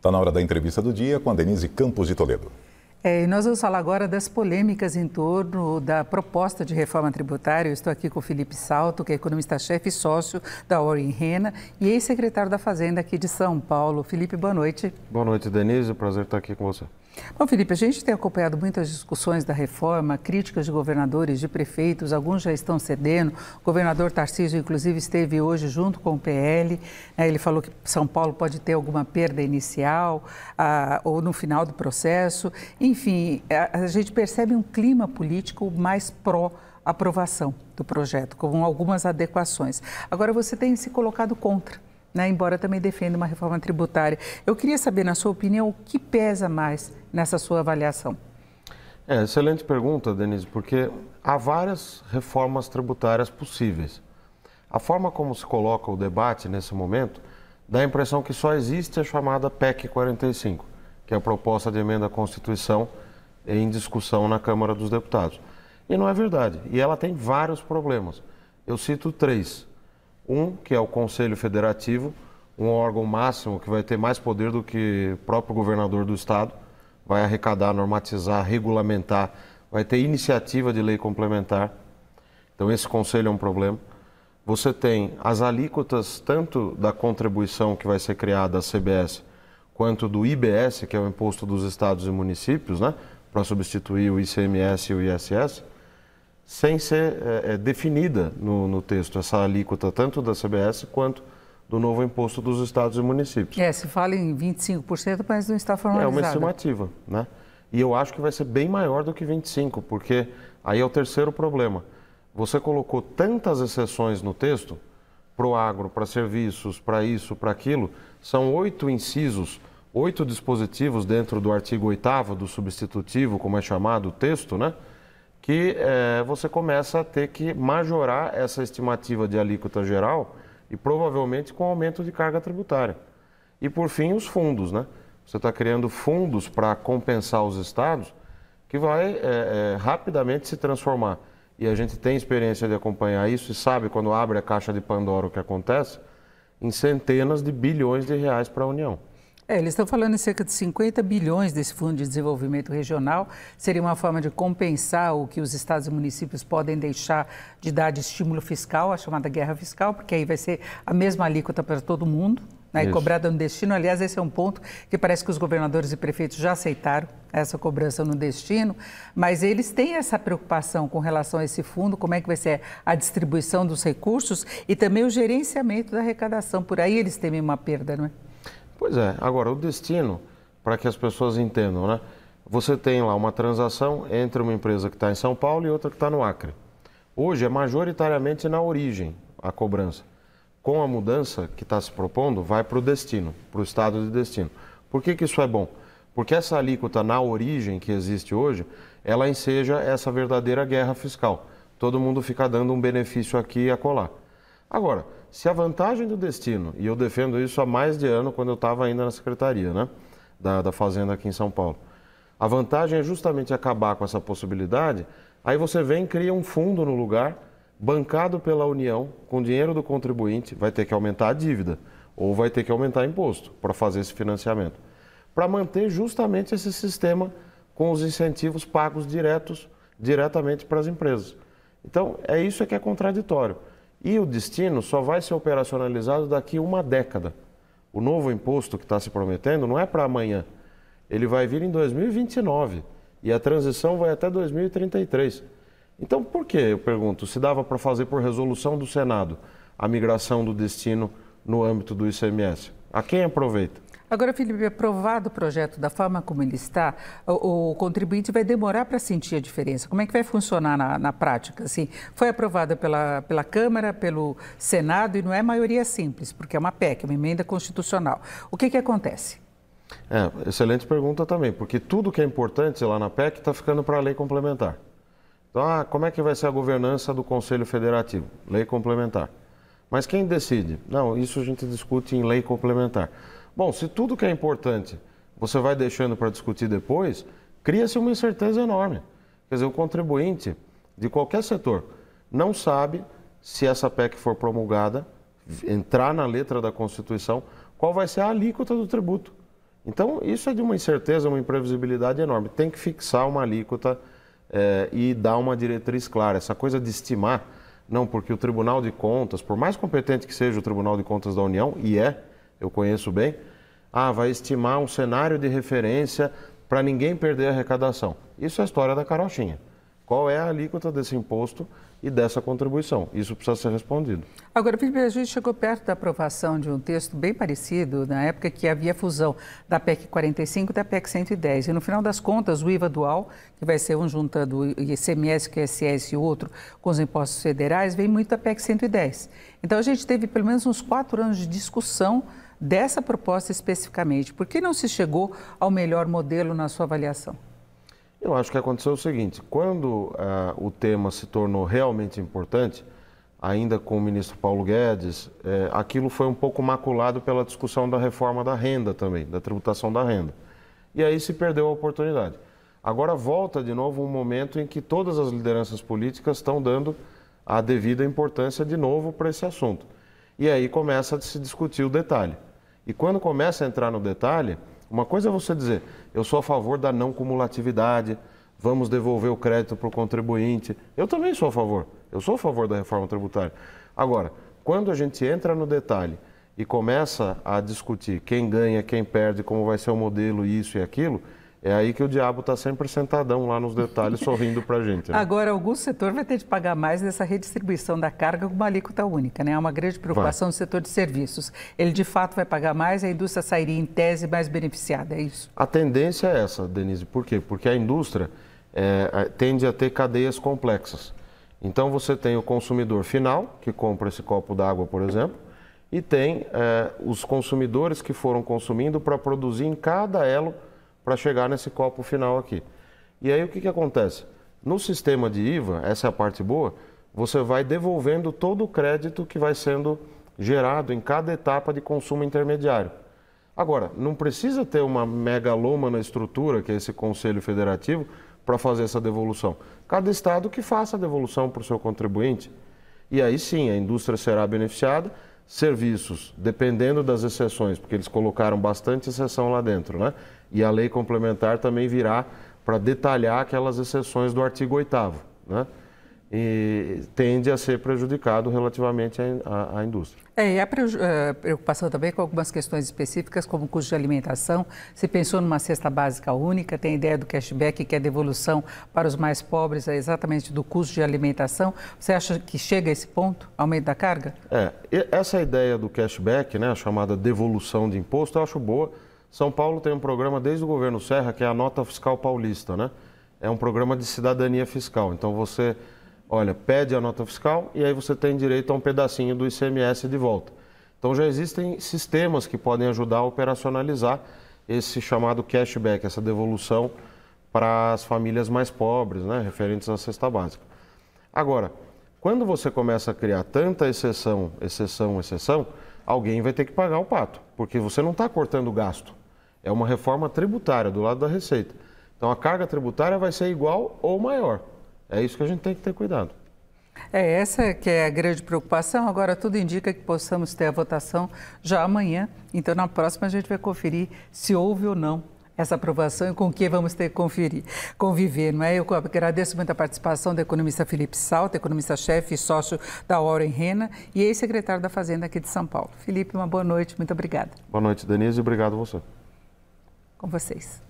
Está na hora da entrevista do dia com a Denise Campos de Toledo. E nós vamos falar agora das polêmicas em torno da proposta de reforma tributária. Eu estou aqui com o Felipe Salto, que é economista-chefe e sócio da Warren Hanna e ex-secretário da Fazenda aqui de São Paulo. Felipe, boa noite. Boa noite, Denise. Prazer estar aqui com você. Bom, Felipe, a gente tem acompanhado muitas discussões da reforma, críticas de governadores, de prefeitos, alguns já estão cedendo. O governador Tarcísio, inclusive, esteve hoje junto com o PL. Ele falou que São Paulo pode ter alguma perda inicial ou no final do processo. Enfim, a gente percebe um clima político mais pró-aprovação do projeto, com algumas adequações. Agora, você tem se colocado contra, embora também defenda uma reforma tributária. Eu queria saber, na sua opinião, o que pesa mais nessa sua avaliação? Excelente pergunta, Denise, porque há várias reformas tributárias possíveis. A forma como se coloca o debate nesse momento dá a impressão que só existe a chamada PEC 45, que é a proposta de emenda à Constituição em discussão na Câmara dos Deputados. E não é verdade, e ela tem vários problemas. Eu cito 3. Um, que é o Conselho Federativo, um órgão máximo que vai ter mais poder do que o próprio governador do estado, vai arrecadar, normatizar, regulamentar, vai ter iniciativa de lei complementar. Então esse conselho é um problema. Você tem as alíquotas tanto da contribuição que vai ser criada à CBS, quanto do IBS, que é o Imposto dos Estados e Municípios, para substituir o ICMS e o ISS, sem ser definida no texto, essa alíquota tanto da CBS quanto do novo imposto dos estados e municípios. Se fala em 25%, mas não está formalizado. É uma estimativa, E eu acho que vai ser bem maior do que 25%, porque aí é o terceiro problema. Você colocou tantas exceções no texto, para o agro, para serviços, para isso, para aquilo, são 8 incisos, 8 dispositivos dentro do artigo 8º do substitutivo, como é chamado o texto, que você começa a ter que majorar essa estimativa de alíquota geral e provavelmente com aumento de carga tributária. E por fim, os fundos, Você está criando fundos para compensar os estados que vai rapidamente se transformar. E a gente tem experiência de acompanhar isso e sabe quando abre a caixa de Pandora o que acontece, em centenas de bilhões de reais para a União. Eles estão falando em cerca de 50 bilhões desse Fundo de Desenvolvimento Regional. Seria uma forma de compensar o que os estados e municípios podem deixar de dar de estímulo fiscal, a chamada guerra fiscal, porque aí vai ser a mesma alíquota para todo mundo, e cobrada no destino. Aliás, esse é um ponto que parece que os governadores e prefeitos já aceitaram, essa cobrança no destino, mas eles têm essa preocupação com relação a esse fundo, como é que vai ser a distribuição dos recursos e também o gerenciamento da arrecadação. Por aí eles temem uma perda, não é? Pois é. Agora, o destino, para que as pessoas entendam, Você tem lá uma transação entre uma empresa que está em São Paulo e outra que está no Acre. Hoje é majoritariamente na origem a cobrança. Com a mudança que está se propondo, vai para o destino, para o estado de destino. Por que isso é bom? Porque essa alíquota na origem que existe hoje, ela enseja essa verdadeira guerra fiscal. Todo mundo fica dando um benefício aqui e acolá. Agora, se a vantagem do destino, e eu defendo isso há mais de ano, quando eu estava ainda na secretaria da Fazenda aqui em São Paulo, a vantagem é justamente acabar com essa possibilidade, aí você vem e cria um fundo no lugar, bancado pela União, com dinheiro do contribuinte, vai ter que aumentar a dívida, ou vai ter que aumentar imposto para fazer esse financiamento, para manter justamente esse sistema com os incentivos pagos diretamente para as empresas. Então, isso que é contraditório. E o destino só vai ser operacionalizado daqui a uma década. O novo imposto que está se prometendo não é para amanhã. Ele vai vir em 2029 e a transição vai até 2033. Então, por que, eu pergunto, se dava para fazer por resolução do Senado a migração do destino no âmbito do ICMS? A quem aproveita? Agora, Felipe, aprovado o projeto da forma como ele está, o contribuinte vai demorar para sentir a diferença. Como é que vai funcionar na prática? Assim, foi aprovada pela Câmara, pelo Senado e não é maioria simples, porque é uma PEC, uma emenda constitucional. O que acontece? Excelente pergunta também, porque tudo que é importante lá na PEC está ficando para a lei complementar. Então, como é que vai ser a governança do Conselho Federativo? Lei complementar. Mas quem decide? Não, isso a gente discute em lei complementar. Bom, se tudo que é importante você vai deixando para discutir depois, cria-se uma incerteza enorme. Quer dizer, o contribuinte de qualquer setor não sabe, se essa PEC for promulgada, entrar na letra da Constituição, qual vai ser a alíquota do tributo. Então, isso é de uma incerteza, uma imprevisibilidade enorme. Tem que fixar uma alíquota e dar uma diretriz clara. Essa coisa de estimar, não, porque o Tribunal de Contas, por mais competente que seja o Tribunal de Contas da União, e eu conheço bem, vai estimar um cenário de referência para ninguém perder a arrecadação. Isso é a história da carochinha. Qual é a alíquota desse imposto e dessa contribuição? Isso precisa ser respondido. Agora, Felipe, a gente chegou perto da aprovação de um texto bem parecido, na época que havia fusão da PEC 45 e da PEC 110. E no final das contas, o IVA dual, que vai ser um juntando o ICMS, o ISS e o outro com os impostos federais, vem muito da PEC 110. Então, a gente teve pelo menos uns 4 anos de discussão dessa proposta especificamente. Por que não se chegou ao melhor modelo na sua avaliação? Eu acho que aconteceu o seguinte, quando o tema se tornou realmente importante, ainda com o ministro Paulo Guedes, aquilo foi um pouco maculado pela discussão da reforma da renda também, da tributação da renda. E aí se perdeu a oportunidade. Agora volta de novo um momento em que todas as lideranças políticas estão dando a devida importância de novo para esse assunto. E aí começa a se discutir o detalhe. E quando começa a entrar no detalhe, uma coisa é você dizer, eu sou a favor da não cumulatividade, vamos devolver o crédito para o contribuinte. Eu também sou a favor, eu sou a favor da reforma tributária. Agora, quando a gente entra no detalhe e começa a discutir quem ganha, quem perde, como vai ser o modelo, isso e aquilo, é aí que o diabo está sempre sentadão lá nos detalhes, sorrindo para a gente. Né? Agora, algum setor vai ter de pagar mais nessa redistribuição da carga com uma alíquota única, né? É uma grande preocupação do setor de serviços. Ele, de fato, vai pagar mais e a indústria sairia, em tese, mais beneficiada, é isso? A tendência é essa, Denise. Por quê? Porque a indústria tende a ter cadeias complexas. Então, você tem o consumidor final, que compra esse copo d'água, por exemplo, e tem os consumidores que foram consumindo para produzir em cada elo para chegar nesse copo final aqui. E aí o que acontece? No sistema de IVA, essa é a parte boa, você vai devolvendo todo o crédito que vai sendo gerado em cada etapa de consumo intermediário. Agora, não precisa ter uma megalômana estrutura, que é esse Conselho Federativo, para fazer essa devolução. Cada estado que faça a devolução para o seu contribuinte. E aí sim, a indústria será beneficiada, serviços, dependendo das exceções, porque eles colocaram bastante exceção lá dentro, né? E a lei complementar também virá para detalhar aquelas exceções do artigo 8º, né? E tende a ser prejudicado relativamente à indústria. E a preocupação também com algumas questões específicas, como o custo de alimentação. Se pensou numa cesta básica única, tem a ideia do cashback, que é a devolução para os mais pobres, exatamente do custo de alimentação. Você acha que chega a esse ponto, aumento da carga? Essa ideia do cashback, né, a chamada devolução de imposto, eu acho boa. São Paulo tem um programa desde o governo Serra, que é a Nota Fiscal Paulista, né? É um programa de cidadania fiscal. Então você pede a nota fiscal e aí você tem direito a um pedacinho do ICMS de volta. Então já existem sistemas que podem ajudar a operacionalizar esse chamado cashback, essa devolução para as famílias mais pobres, né, referentes à cesta básica. Agora, quando você começa a criar tanta exceção, alguém vai ter que pagar o pato, porque você não está cortando gasto. É uma reforma tributária do lado da Receita. Então a carga tributária vai ser igual ou maior. É isso que a gente tem que ter cuidado. Essa que é a grande preocupação. Agora, tudo indica que possamos ter a votação já amanhã. Então, na próxima, a gente vai conferir se houve ou não essa aprovação e com o que vamos ter que conviver, não é? Eu agradeço muito a participação do economista Felipe Salto, economista-chefe e sócio da Warren Rena e ex-secretário da Fazenda aqui de São Paulo. Felipe, uma boa noite, muito obrigada. Boa noite, Denise, e obrigado a você. Com vocês.